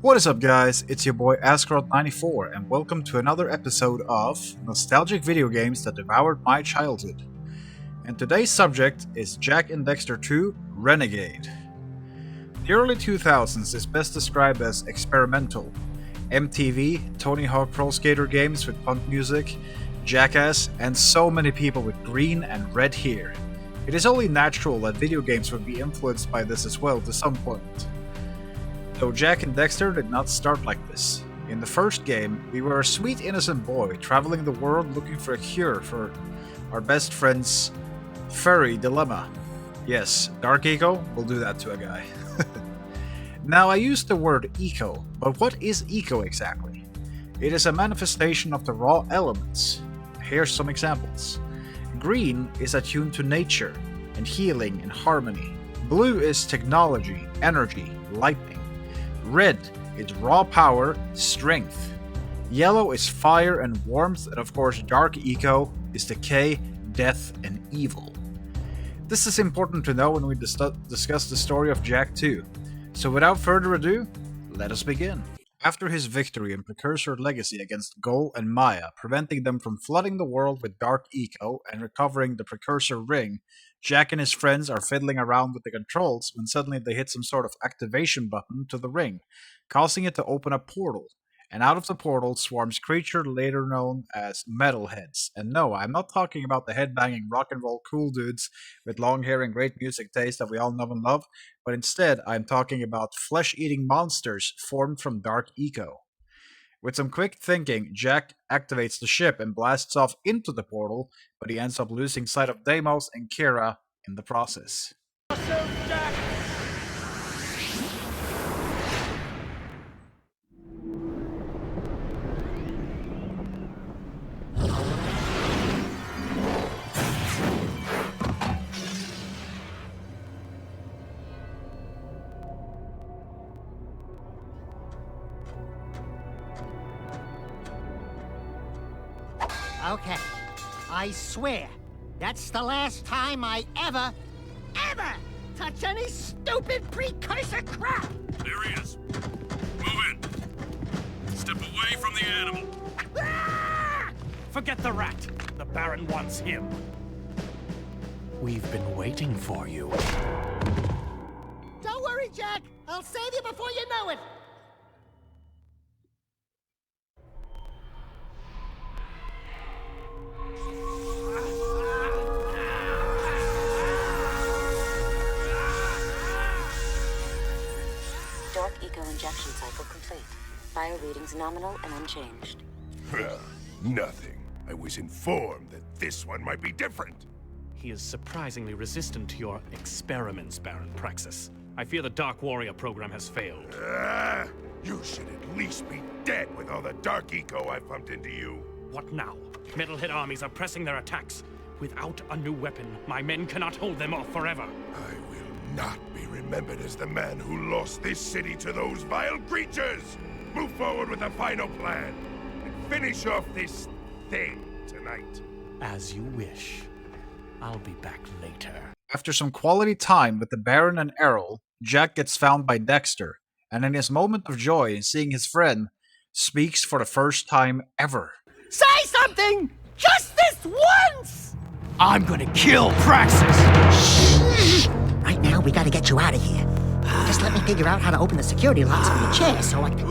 What is up, guys? It's your boy Askarot94, and welcome to another episode of Nostalgic Video Games that Devoured My Childhood. And today's subject is Jak and Daxter 2 Renegade. The early 2000s is best described as experimental. MTV, Tony Hawk Pro Skater games with punk music, Jackass, and so many people with green and red hair. It is only natural that video games would be influenced by this as well to some point. Though Jak and Daxter did not start like this. In the first game, we were a sweet innocent boy traveling the world looking for a cure for our best friend's furry dilemma. Yes, Dark Eco will do that to a guy. Now I use the word eco, but what is eco exactly? It is a manifestation of the raw elements. Here's some examples. Green is attuned to nature and healing and harmony. Blue is technology, energy, lightning. Red is raw power, strength. Yellow is fire and warmth, and of course Dark Eco is decay, death, and evil. This is important to know when we discuss the story of Jak 2. So without further ado, let us begin. After his victory in Precursor Legacy against Gol and Maya, preventing them from flooding the world with Dark Eco and recovering the Precursor Ring, Jak and his friends are fiddling around with the controls when suddenly they hit some sort of activation button to the ring, causing it to open a portal. And out of the portal swarms creature later known as Metalheads. And no, I'm not talking about the headbanging rock and roll cool dudes with long hair and great music taste that we all know and love, but instead I'm talking about flesh-eating monsters formed from Dark Eco. With some quick thinking, Jak activates the ship and blasts off into the portal, but he ends up losing sight of Deimos and Kira in the process. Okay, I swear, that's the last time I ever touch any stupid precursor crap! There he is. Move in. Step away from the animal. Ah! Forget the rat. The Baron wants him. We've been waiting for you. Don't worry, Jak. I'll save you before you know it. Dark Eco injection cycle complete. Bio readings nominal and unchanged. Nothing. I was informed that this one might be different. He is surprisingly resistant to your experiments, Baron Praxis. I fear the Dark Warrior program has failed. You should at least be dead with all the Dark Eco I pumped into you. What now? Metalhead armies are pressing their attacks. Without a new weapon, my men cannot hold them off forever. I will not be remembered as the man who lost this city to those vile creatures. Move forward with the final plan and finish off this thing tonight. As you wish. I'll be back later. After some quality time with the Baron and Errol, Jak gets found by Daxter, and in his moment of joy in seeing his friend, speaks for the first time ever. Say something! Just this once! I'm gonna kill Praxis! Right now, we gotta get you out of here. Just let me figure out how to open the security locks on the chair so I can...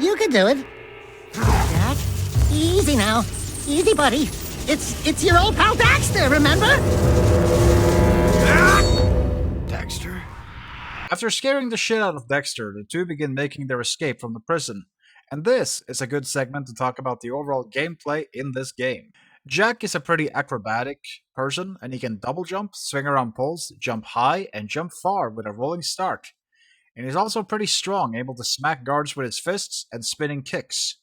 you can do it. Jak, easy now. Easy, buddy. It's your old pal Daxter, remember? Daxter? After scaring the shit out of Daxter, the two begin making their escape from the prison. And this is a good segment to talk about the overall gameplay in this game. Jak is a pretty acrobatic person, and he can double jump, swing around poles, jump high, and jump far with a rolling start. And he's also pretty strong, able to smack guards with his fists and spinning kicks.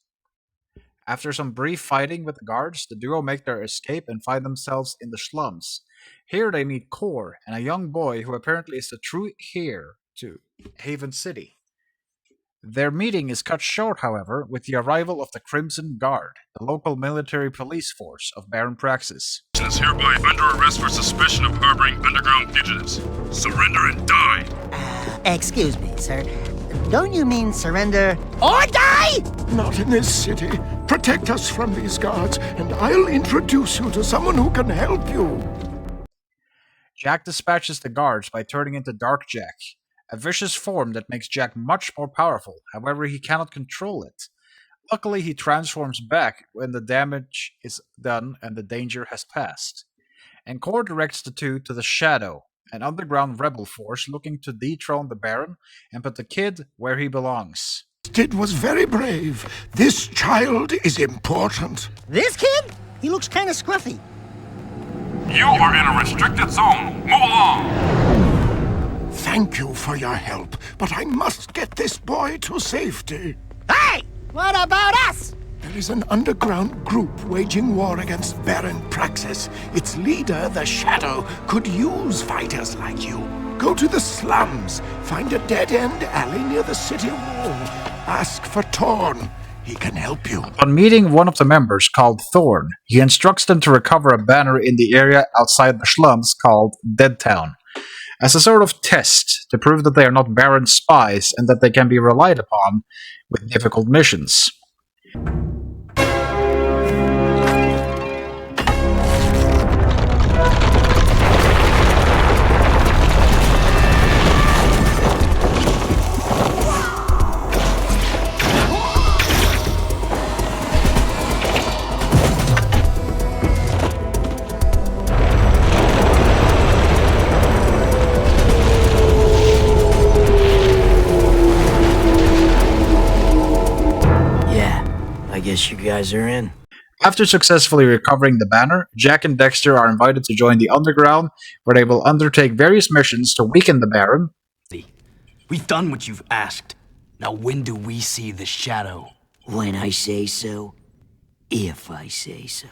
After some brief fighting with the guards, the duo make their escape and find themselves in the slums. Here they meet Core, and a young boy who apparently is the true heir to Haven City. Their meeting is cut short, however, with the arrival of the Crimson Guard, the local military police force of Baron Praxis. Is hereby under arrest for suspicion of harboring underground fugitives. Surrender and die! Excuse me, sir. Don't you mean surrender or die? Not in this city. Protect us from these guards, and I'll introduce you to someone who can help you. Jack dispatches the guards by turning into Dark Jack, a vicious form that makes Jack much more powerful, however he cannot control it. Luckily, he transforms back when the damage is done and the danger has passed. And Core directs the two to the Shadow, an underground rebel force looking to dethrone the Baron and put the kid where he belongs. It was very brave. This child is important. This kid? He looks kind of scruffy. You are in a restricted zone. Move along! Thank you for your help, but I must get this boy to safety. Hey! What about us? There is an underground group waging war against Baron Praxis. Its leader, the Shadow, could use fighters like you. Go to the slums, find a dead-end alley near the city wall. Ask for Torn. He can help you. On meeting one of the members called Thorn, he instructs them to recover a banner in the area outside the slums called Dead Town, as a sort of test to prove that they are not Baron spies and that they can be relied upon with difficult missions. I guess you guys are in. After successfully recovering the banner, Jack and Dexter are invited to join the Underground, where they will undertake various missions to weaken the Baron. We've done what you've asked. Now when do we see the Shadow? When I say so. If I say so.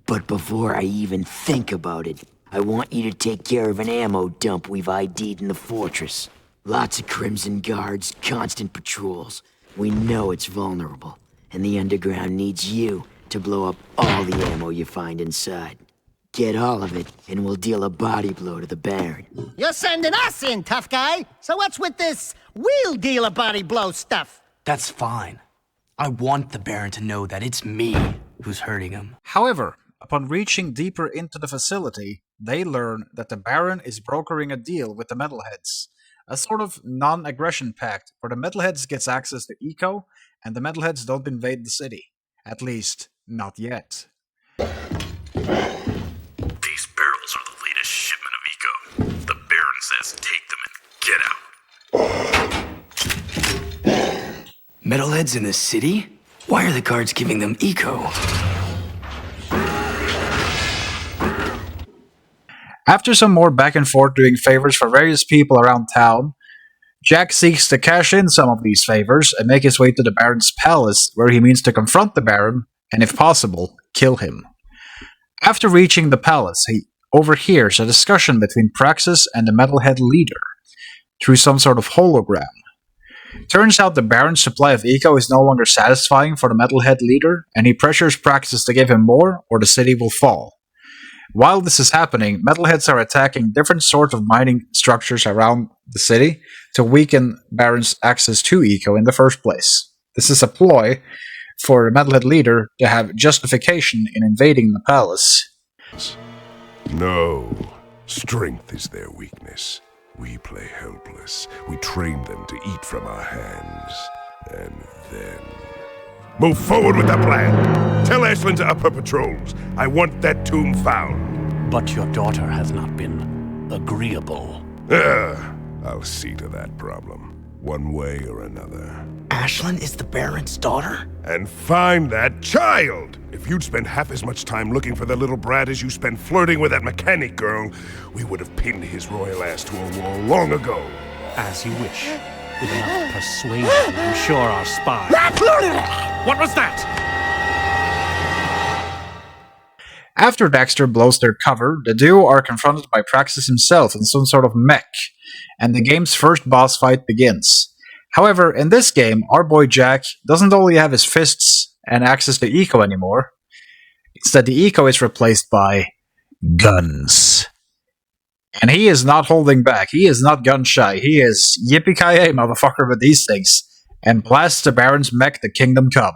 But before I even think about it, I want you to take care of an ammo dump we've ID'd in the fortress. Lots of Crimson Guards, constant patrols. We know it's vulnerable, and the Underground needs you to blow up all the ammo you find inside. Get all of it, and we'll deal a body blow to the Baron. You're sending us in, tough guy. So what's with this we'll deal a body blow stuff? That's fine. I want the Baron to know that it's me who's hurting him. However, upon reaching deeper into the facility, they learn that the Baron is brokering a deal with the Metalheads, a sort of non-aggression pact where the Metalheads gets access to Eco, and the Metalheads don't invade the city. At least, not yet. These barrels are the latest shipment of Eco. The Baron says take them and get out. Metalheads in the city? Why are the guards giving them Eco? After some more back and forth doing favors for various people around town, Jack seeks to cash in some of these favors and make his way to the Baron's palace, where he means to confront the Baron and, if possible, kill him. After reaching the palace, he overhears a discussion between Praxis and the Metalhead leader through some sort of hologram. Turns out the Baron's supply of Eco is no longer satisfying for the Metalhead leader, and he pressures Praxis to give him more or the city will fall. While this is happening, Metalheads are attacking different sorts of mining structures around the city to weaken Baron's access to Eco in the first place. This is a ploy for the Metalhead leader to have justification in invading the palace. No, strength is their weakness. We play helpless. We train them to eat from our hands. And then... move forward with the plan! Tell Ashlyn to up her patrols. I want that tomb found. But your daughter has not been agreeable. I'll see to that problem, one way or another. Ashlyn is the Baron's daughter? And find that child! If you'd spent half as much time looking for the little brat as you spent flirting with that mechanic girl, we would have pinned his royal ass to a wall long ago. As you wish. With enough persuasion, I'm sure our spy... What was that? After Dexter blows their cover, the duo are confronted by Praxis himself in some sort of mech, and the game's first boss fight begins. However, in this game, our boy Jack doesn't only have his fists and access to Eco anymore, it's that the Eco is replaced by guns. And he is not holding back. He is not gun shy. He is yippee-ki-yay, motherfucker, with these things. And blasts the Baron's mech, the Kingdom Come.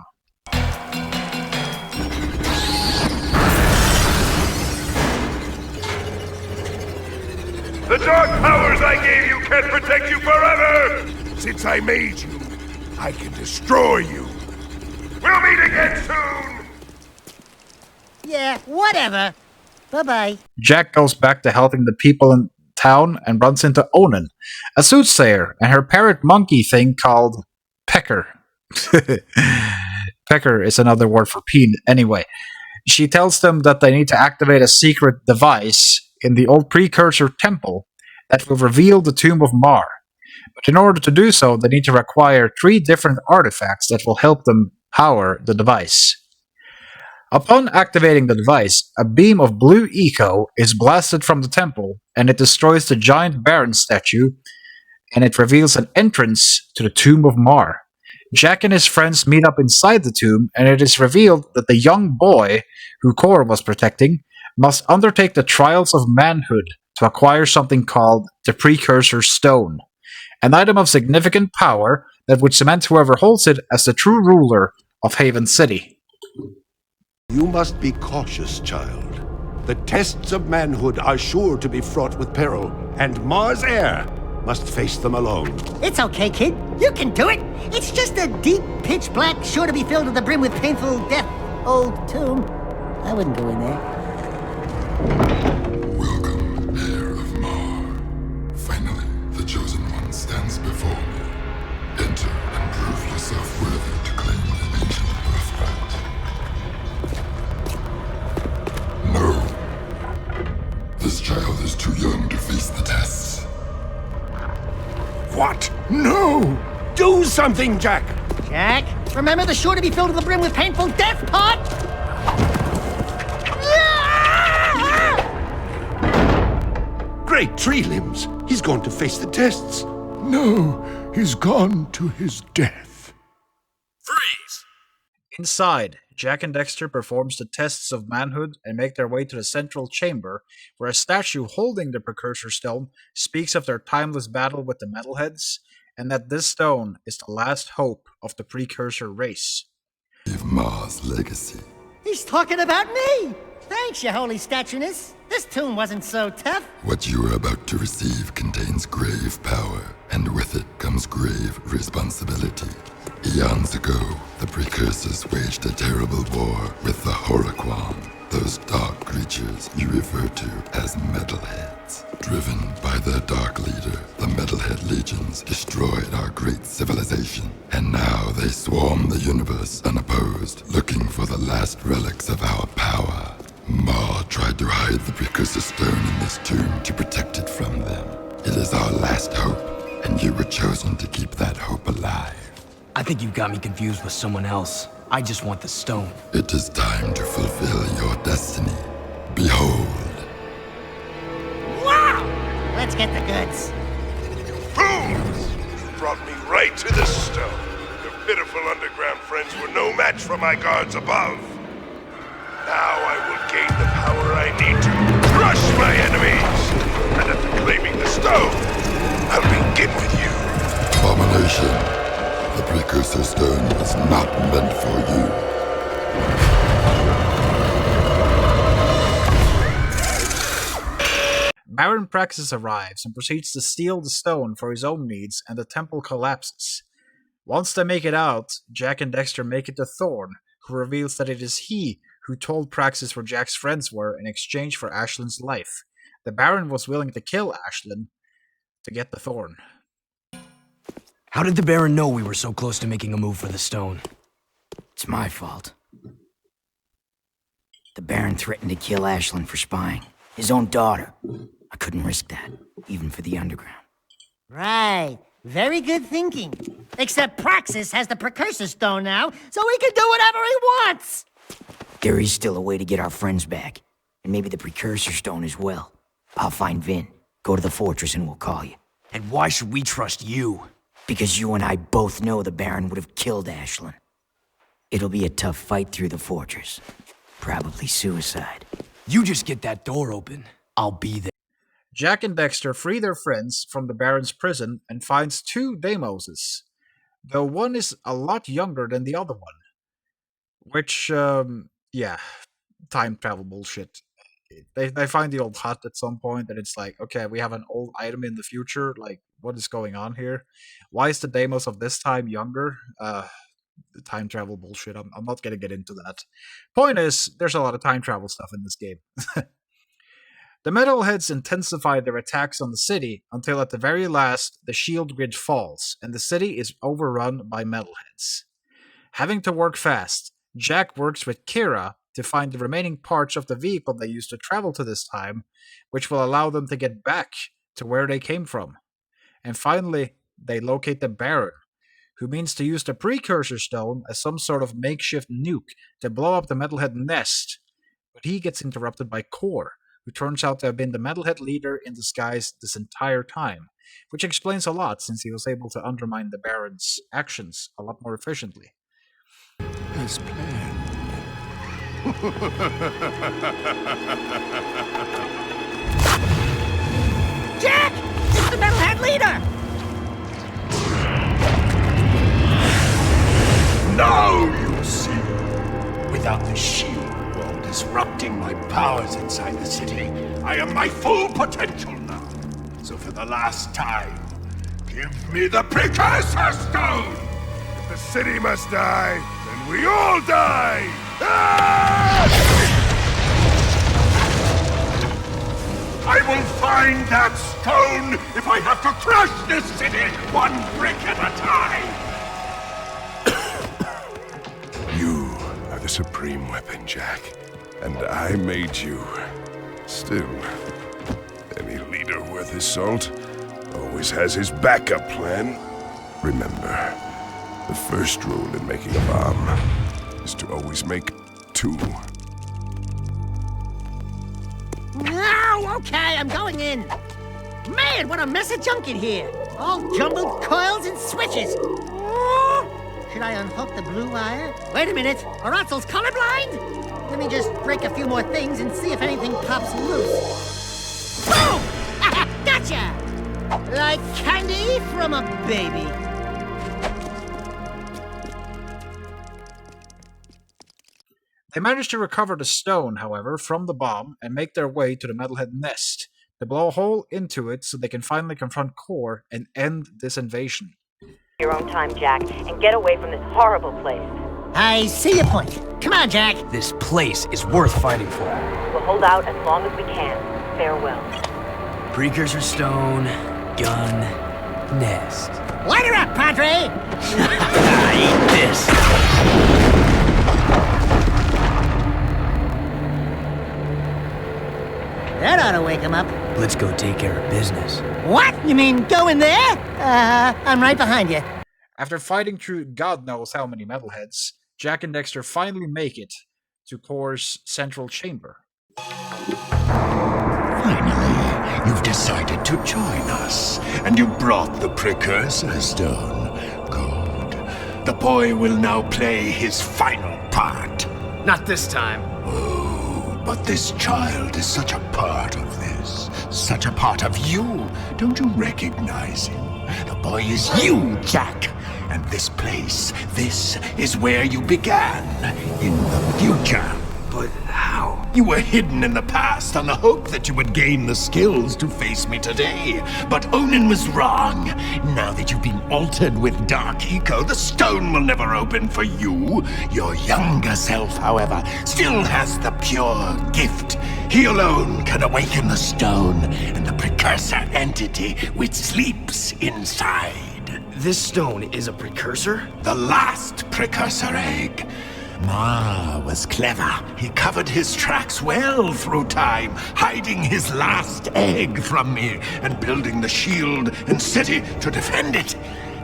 The dark powers I gave you can't protect you forever! Since I made you, I can destroy you. We'll meet again soon! Yeah, whatever. Bye-bye. Jack goes back to helping the people in town and runs into Onan, a soothsayer, and her parrot monkey thing called Pecker. Pecker is another word for peen. Anyway, she tells them that they need to activate a secret device in the old precursor temple that will reveal the Tomb of Mar. But in order to do so, they need to acquire 3 different artifacts that will help them power the device. Upon activating the device, a beam of blue eco is blasted from the temple, and it destroys the giant Baron statue, and it reveals an entrance to the Tomb of Mar. Jack and his friends meet up inside the tomb, and it is revealed that the young boy, who Cor was protecting, must undertake the trials of manhood to acquire something called the Precursor Stone, an item of significant power that would cement whoever holds it as the true ruler of Haven City. You must be cautious, child. The tests of manhood are sure to be fraught with peril, and Mars heir must face them alone. It's okay, kid. You can do it. It's just a deep, pitch black, sure to be filled to the brim with painful death old tomb. I wouldn't go in there. Welcome, heir of Mar. Finally, the Chosen One stands before me. Enter and prove yourself worthy to claim the ancient birthright. No. This child is too young to face the tests. What? No! Do something, Jack! Jack, remember the sure to be filled to the brim with painful death part? Great tree limbs! He's going to face the tests. No, he's gone to his death. Freeze! Inside, Jack and Dexter performs the tests of manhood and make their way to the central chamber, where a statue holding the Precursor Stone speaks of their timeless battle with the Metalheads, and that this stone is the last hope of the Precursor race. Save Mar's legacy. He's talking about me! Thanks, your holy statueness. This tomb wasn't so tough. What you are about to receive contains grave power, and with it comes grave responsibility. Eons ago, the Precursors waged a terrible war with the Horoquan, those dark creatures you refer to as Metalheads. Driven by their dark leader, the Metalhead legions destroyed our great civilization, and now they swarm the universe unopposed, looking for the last relics of our power. Mar tried to hide the Precursor Stone in this tomb to protect it from them. It is our last hope, and you were chosen to keep that hope alive. I think you've got me confused with someone else. I just want the stone. It is time to fulfill your destiny. Behold. Wow! Let's get the goods. Fools! You brought me right to the stone. Your pitiful underground friends were no match for my guards above. Now I will gain the power I need to crush my enemies! And after claiming the stone, I'll begin with you. Abomination. The Precursor Stone was not meant for you. Baron Praxis arrives and proceeds to steal the stone for his own needs, and the temple collapses. Once they make it out, Jack and Dexter make it to Thorn, who reveals that it is he who told Praxis where Jack's friends were in exchange for Ashlin's life. The Baron was willing to kill Ashlin to get the Thorn. How did the Baron know we were so close to making a move for the stone? It's my fault. The Baron threatened to kill Ashlyn for spying. His own daughter. I couldn't risk that, even for the underground. Right. Very good thinking. Except Praxis has the Precursor Stone now, so he can do whatever he wants! There is still a way to get our friends back. And maybe the Precursor Stone as well. I'll find Vin. Go to the fortress and we'll call you. And why should we trust you? Because you and I both know the Baron would have killed Ashlyn. It'll be a tough fight through the fortress. Probably suicide. You just get that door open. I'll be there. Jack and Dexter free their friends from the Baron's prison and finds two Deimoses, though one is a lot younger than the other one. Which, yeah, time travel bullshit. They find the old hut at some point, and it's like, okay, we have an old item in the future. Like, what is going on here? Why is the Deimos of this time younger? The time travel bullshit. I'm not gonna get into that. Point is, there's a lot of time travel stuff in this game. The Metalheads intensify their attacks on the city until at the very last, the shield grid falls, and the city is overrun by Metalheads. Having to work fast, Jack works with Kira to find the remaining parts of the vehicle they used to travel to this time, which will allow them to get back to where they came from. And finally, they locate the Baron, who means to use the Precursor Stone as some sort of makeshift nuke to blow up the Metalhead nest, but he gets interrupted by Core, who turns out to have been the Metalhead leader in disguise this entire time, which explains a lot since he was able to undermine the Baron's actions a lot more efficiently. As planned. Jack! It's the Metalhead leader! Now you see! Without the shield wall disrupting my powers inside the city, I am my full potential now. So for the last time, give me the Precursor Stone! If the city must die, then we all die! Ah! I will find that stone if I have to crush this city one brick at a time! You are the supreme weapon, Jack. And I made you. Still, any leader worth his salt always has his backup plan. Remember, the first rule in making a bomb is to always make two. Now, okay, I'm going in. Man, what a mess of junk in here. All jumbled coils and switches. Should I unhook the blue wire? Wait a minute, Aratzel's colorblind? Let me just break a few more things and see if anything pops loose. Boom! Gotcha! Like candy from a baby. They manage to recover the stone, however, from the bomb and make their way to the Metalhead nest to blow a hole into it so they can finally confront Core and end this invasion. Your own time, Jack, and get away from this horrible place. I see your point. Come on, Jack. This place is worth fighting for. We'll hold out as long as we can. Farewell. Precursor stone, gun, nest. Light her up, Padre! Eat this. That ought to wake him up. Let's go take care of business. What? You mean go in there? I'm right behind you. After fighting through God knows how many Metalheads, Jack and Dexter finally make it to Core's central chamber. Finally, you've decided to join us, and you brought the Precursor Stone. Good. The boy will now play his final part. Not this time. Oh, but this child is such a part of this. Such a part of you. Don't you recognize him? The boy is you, Jack. And this place, this is where you began. In the future. But how? You were hidden in the past on the hope that you would gain the skills to face me today. But Onin was wrong. Now that you've been altered with Dark Eco, the stone will never open for you. Your younger self, however, still has the pure gift. He alone can awaken the stone and the precursor entity which sleeps inside. This stone is a precursor? The last precursor egg. Ma was clever. He covered his tracks well through time, hiding his last egg from me and building the shield and city to defend it.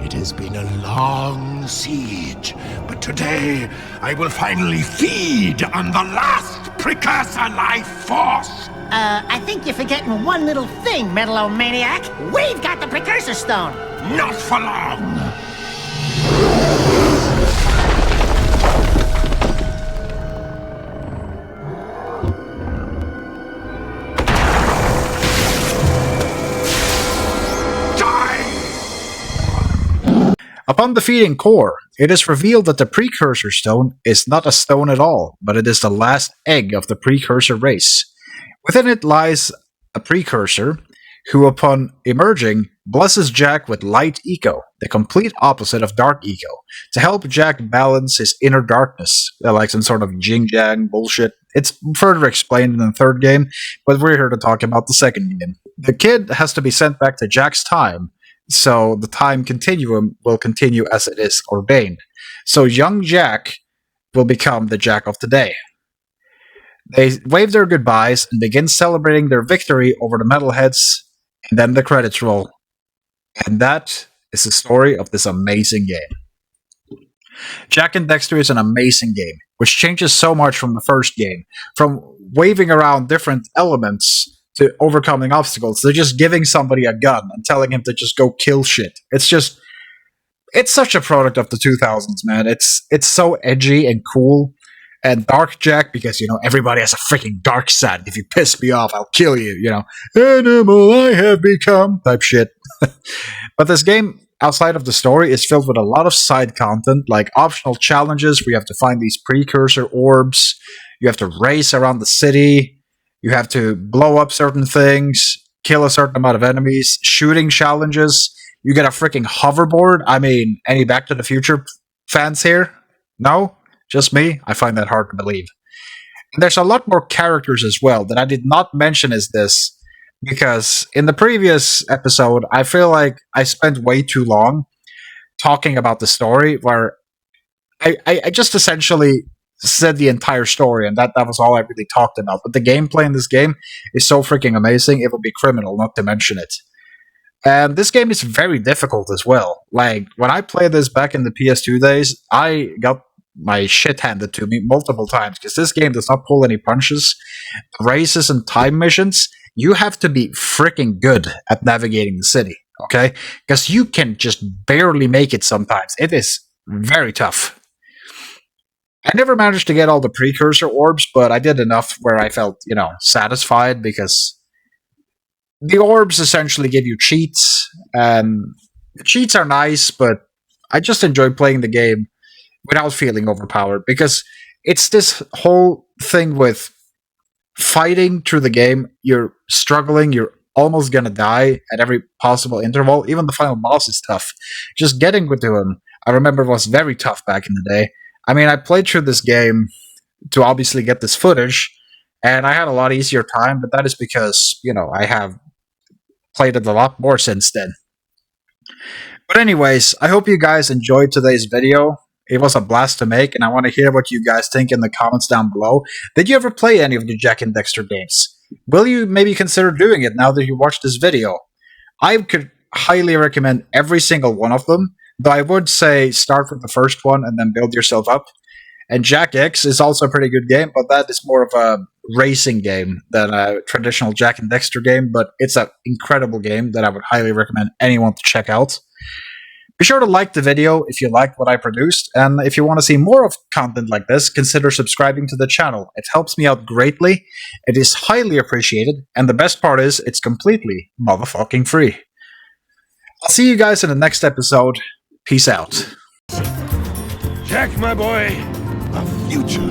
It has been a long siege, but today I will finally feed on the last precursor life force. I think you're forgetting one little thing, Metalomaniac. We've got the precursor stone. Not for long. Upon defeating Core, it is revealed that the Precursor Stone is not a stone at all, but it is the last egg of the Precursor race. Within it lies a Precursor, who upon emerging, blesses Jack with Light Eco, the complete opposite of Dark Eco, to help Jack balance his inner darkness, like some sort of yin-yang bullshit. It's further explained in the third game, but we're here to talk about the second game. The kid has to be sent back to Jack's time, so the time continuum will continue as it is ordained. So young Jack will become the Jack of today. They wave their goodbyes and begin celebrating their victory over the Metalheads, and then the credits roll. And that is the story of this amazing game. Jak and Daxter is an amazing game, which changes so much from the first game. From waving around different elements to overcoming obstacles, to just giving somebody a gun and telling him to just go kill shit. It's such a product of the 2000s, man. It's so edgy and cool. And Dark Jak, because, everybody has a freaking dark side. If you piss me off, I'll kill you, Animal I have become, type shit. But this game, outside of the story, is filled with a lot of side content, like optional challenges where you have to find these precursor orbs, you have to race around the city, you have to blow up certain things, kill a certain amount of enemies, shooting challenges, you get a freaking hoverboard. I mean, any Back to the Future fans here? No? Just me? I find that hard to believe. And there's a lot more characters as well that I did not mention as this, because in the previous episode, I feel like I spent way too long talking about the story, where I just essentially said the entire story, and that was all I really talked about. But the gameplay in this game is so freaking amazing, it would be criminal not to mention it. And this game is very difficult as well. Like, when I played this back in the PS2 days, I got my shit handed to me multiple times, because this game does not pull any punches. Races and time missions, you have to be freaking good at navigating the city, okay? Because you can just barely make it sometimes. It is very tough. I never managed to get all the precursor orbs, but I did enough where I felt, satisfied, because the orbs essentially give you cheats. The cheats are nice, but I just enjoy playing the game without feeling overpowered, because it's this whole thing with fighting through the game. You're struggling, you're almost gonna die at every possible interval. Even the final boss is tough. Just getting to him, I remember, was very tough back in the day. I mean, I played through this game to obviously get this footage, and I had a lot easier time, but that is because, I have played it a lot more since then. But anyways, I hope you guys enjoyed today's video. It was a blast to make, and I want to hear what you guys think in the comments down below. Did you ever play any of the Jak and Daxter games? Will you maybe consider doing it now that you watched this video? I could highly recommend every single one of them, though I would say start with the first one and then build yourself up. And Jak X is also a pretty good game, but that is more of a racing game than a traditional Jak and Daxter game, but it's an incredible game that I would highly recommend anyone to check out. Be sure to like the video if you liked what I produced, and if you want to see more of content like this, consider subscribing to the channel. It helps me out greatly, it is highly appreciated, and the best part is, it's completely motherfucking free. I'll see you guys in the next episode. Peace out. Jak, my boy, a future